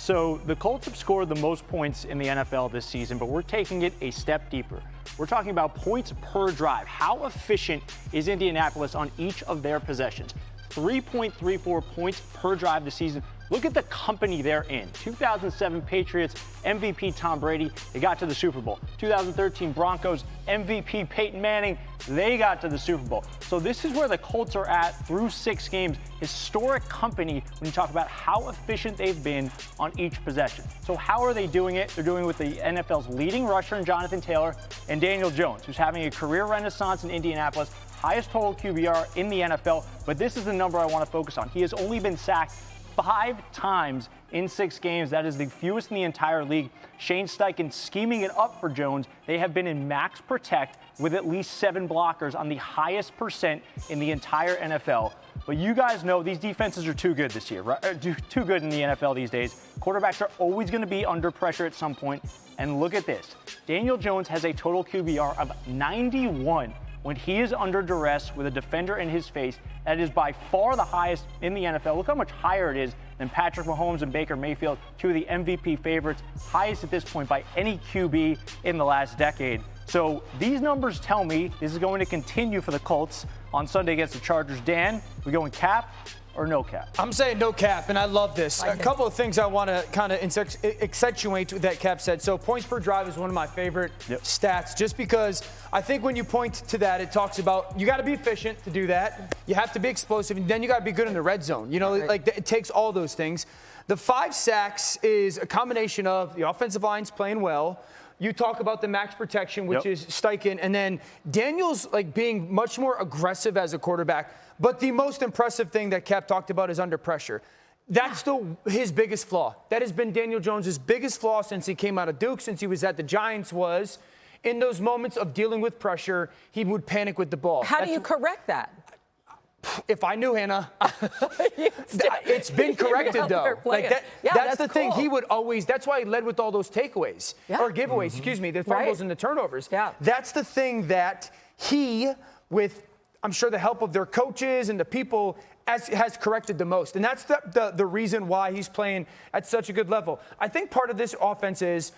So the Colts have scored the most points in the NFL this season, but we're taking it a step deeper. We're talking about points per drive. How efficient is Indianapolis on each of their possessions? 3.34 points per drive this season. Look at the company they're in. 2007 Patriots, MVP Tom Brady, they got to the Super Bowl. 2013 Broncos, MVP Peyton Manning, they got to the Super Bowl. So this is where the Colts are at through 6 games. Historic company when you talk about how efficient they've been on each possession. So how are they doing it? They're doing it with the NFL's leading rusher in Jonathan Taylor and Daniel Jones, who's having a career renaissance in Indianapolis, highest total QBR in the NFL. But this is the number I want to focus on. He has only been sacked 5 times in 6 games. That is the fewest in the entire league. Shane Steichen scheming it up for Jones. They have been in max protect with at least 7 blockers on the highest percent in the entire NFL. But you guys know these defenses are too good this year, right? Too good in the NFL these days. Quarterbacks are always going to be under pressure at some point. And look at this. Daniel Jones has a total QBR of 91 when he is under duress with a defender in his face. That is by far the highest in the NFL. Look how much higher it is than Patrick Mahomes and Baker Mayfield, 2 of the MVP favorites, highest at this point by any QB in the last decade. So these numbers tell me this is going to continue for the Colts on Sunday against the Chargers. Dan, we going cap or no cap? I'm saying no cap, and I love this. A couple of things I want to kind of accentuate that Cap said. So points per drive is one of my favorite stats, just because I think when you point to that, it talks about you got to be efficient to do that. You have to be explosive, and then you got to be good in the red zone. You know, like it takes all those things. The 5 sacks is a combination of the offensive line's playing well. You talk about the max protection, which is Steichen, and then Daniel's like being much more aggressive as a quarterback. But the most impressive thing that Cap talked about is under pressure. That's his biggest flaw. That has been Daniel Jones' biggest flaw since he came out of Duke, since he was at the Giants, was in those moments of dealing with pressure, he would panic with the ball. How do you correct that? If I knew, Hannah, it's been corrected, though. Like that's the thing. He would always, that's why he led with all those takeaways or giveaways, excuse me, the fumbles and the turnovers. That's the thing that he, with, I'm sure, the help of their coaches and the people, has corrected the most. And that's the reason why he's playing at such a good level. I think part of this offense is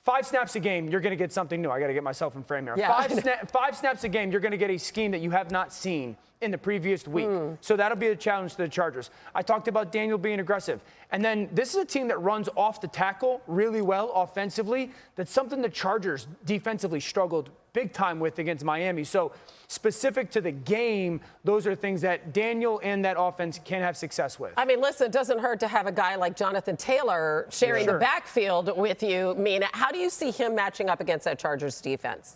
5 snaps a game, you're going to get something new. I got to get myself in frame here. 5 snaps a game, you're going to get a scheme that you have not seen in the previous week. So that'll be a challenge to the Chargers. I talked about Daniel being aggressive. And then this is a team that runs off the tackle really well offensively. That's something the Chargers defensively struggled big time with against Miami. So specific to the game, those are things that Daniel and that offense can have success with. I mean, listen, it doesn't hurt to have a guy like Jonathan Taylor sharing the backfield with you. Mina, how do you see him matching up against that Chargers defense?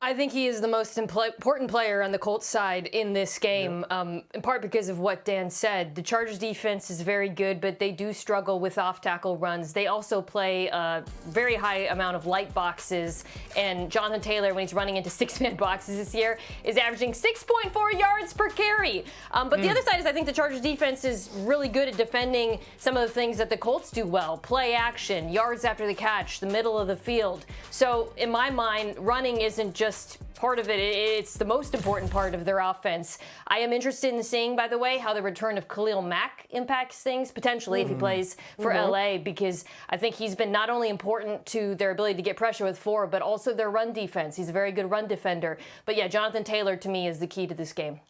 I think he is the most important player on the Colts side in this game, in part because of what Dan said. The Chargers defense is very good, but they do struggle with off-tackle runs. They also play a very high amount of light boxes, and Jonathan Taylor, when he's running into 6-man boxes this year, is averaging 6.4 yards per carry. But the other side is I think the Chargers defense is really good at defending some of the things that the Colts do well. Play action, yards after the catch, the middle of the field. So in my mind, running isn't just part of it. It's the most important part of their offense. I am interested in seeing, by the way, how the return of Khalil Mack impacts things, potentially, if he plays for LA, because I think he's been not only important to their ability to get pressure with 4, but also their run defense. He's a very good run defender. But yeah, Jonathan Taylor, to me, is the key to this game.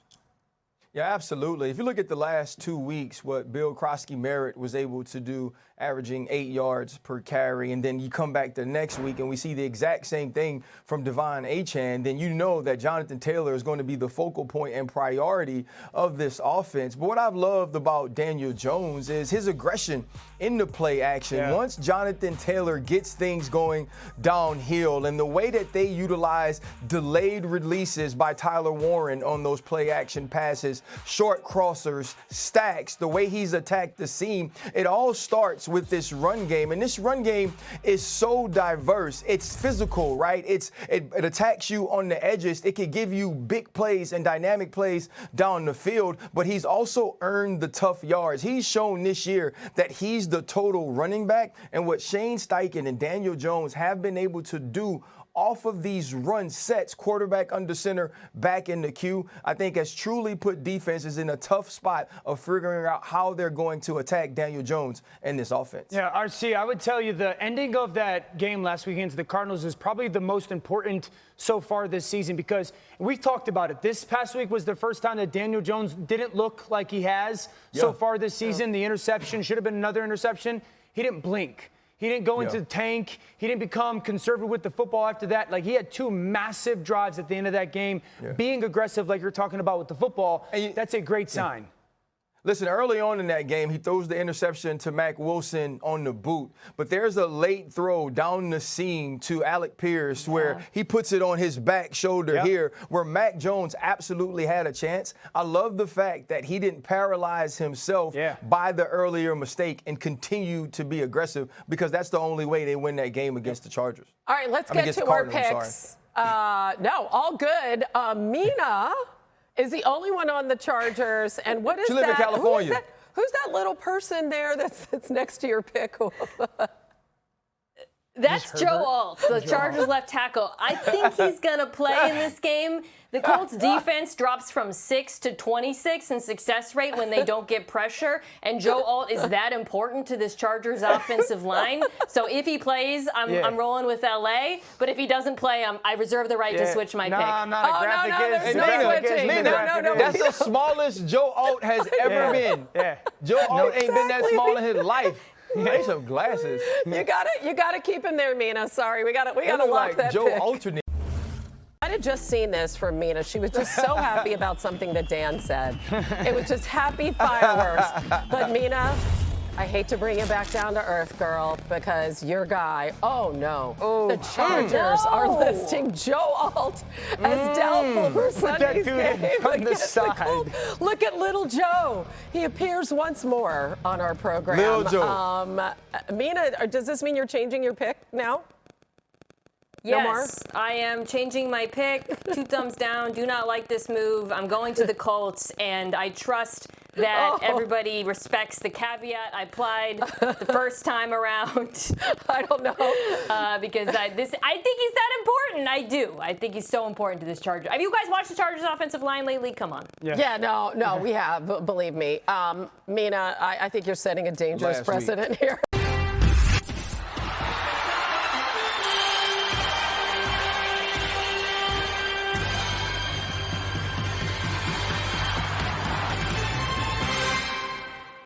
Yeah, absolutely. If you look at the last 2 weeks, what Bill Krosky-Merritt was able to do, averaging 8 yards per carry, and then you come back the next week and we see the exact same thing from Devon Achane, then you know that Jonathan Taylor is going to be the focal point and priority of this offense. But what I've loved about Daniel Jones is his aggression in the play action. Once Jonathan Taylor gets things going downhill, and the way that they utilize delayed releases by Tyler Warren on those play action passes, short crossers, stacks, the way he's attacked the seam, it all starts with this run game. And this run game is so diverse. It's physical, right? It attacks you on the edges. It can give you big plays and dynamic plays down the field, but he's also earned the tough yards. He's shown this year that he's the total running back, and what Shane Steichen and Daniel Jones have been able to do off of these run sets, quarterback under center, back in the queue, I think has truly put defenses in a tough spot of figuring out how they're going to attack Daniel Jones and this offense. Yeah, RC, I would tell you the ending of that game last week against the Cardinals is probably the most important so far this season, because we've talked about it. This past week was the first time that Daniel Jones didn't look like he has so far this season. The interception should have been another interception. He didn't blink. He didn't go into the tank. He didn't become conservative with the football after that. Like, he had 2 massive drives at the end of that game. Being aggressive like you're talking about with the football, that's a great sign. Listen, early on in that game, he throws the interception to Mack Wilson on the boot. But there's a late throw down the seam to Alec Pierce where he puts it on his back shoulder here, where Mac Jones absolutely had a chance. I love the fact that he didn't paralyze himself by the earlier mistake and continue to be aggressive, because that's the only way they win that game against the Chargers. All right, let's get to our picks. No, all good. Mina is the only one on the Chargers. And what is that? She lives in California. Who's that little person there that's next to your pick? That's Joe Alt, the Chargers left tackle. I think he's going to play in this game. The Colts defense drops from 6 to 26 in success rate when they don't get pressure. And Joe Alt is that important to this Chargers offensive line. So if he plays, I'm rolling with LA. But if he doesn't play, I reserve the right to switch my pick. I'm not a graphic. No switching. No. That's the smallest Joe Alt has ever been. Joe Alt ain't been that small in his life. He has some glasses. You gotta keep him there, Mina. Sorry, we gotta lock like that Joe pick. Alternate. I had just seen this from Mina. She was just so happy about something that Dan said. It was just happy fireworks. But Mina, I hate to bring you back down to earth, girl, because your guy, the Chargers are listing Joe Alt as doubtful for Sunday's game against the Colts. Look at little Joe. He appears once more on our program. Little Joe. Mina, does this mean you're changing your pick now? Yes, I am changing my pick. 2 thumbs down. Do not like this move. I'm going to the Colts, and I trust that everybody respects the caveat I applied the first time around. I don't know. Because I think he's that important. I do. I think he's so important to this Charger. Have you guys watched the Chargers offensive line lately? Come on. No, we have. Believe me. Mina, I think you're setting a dangerous precedent here.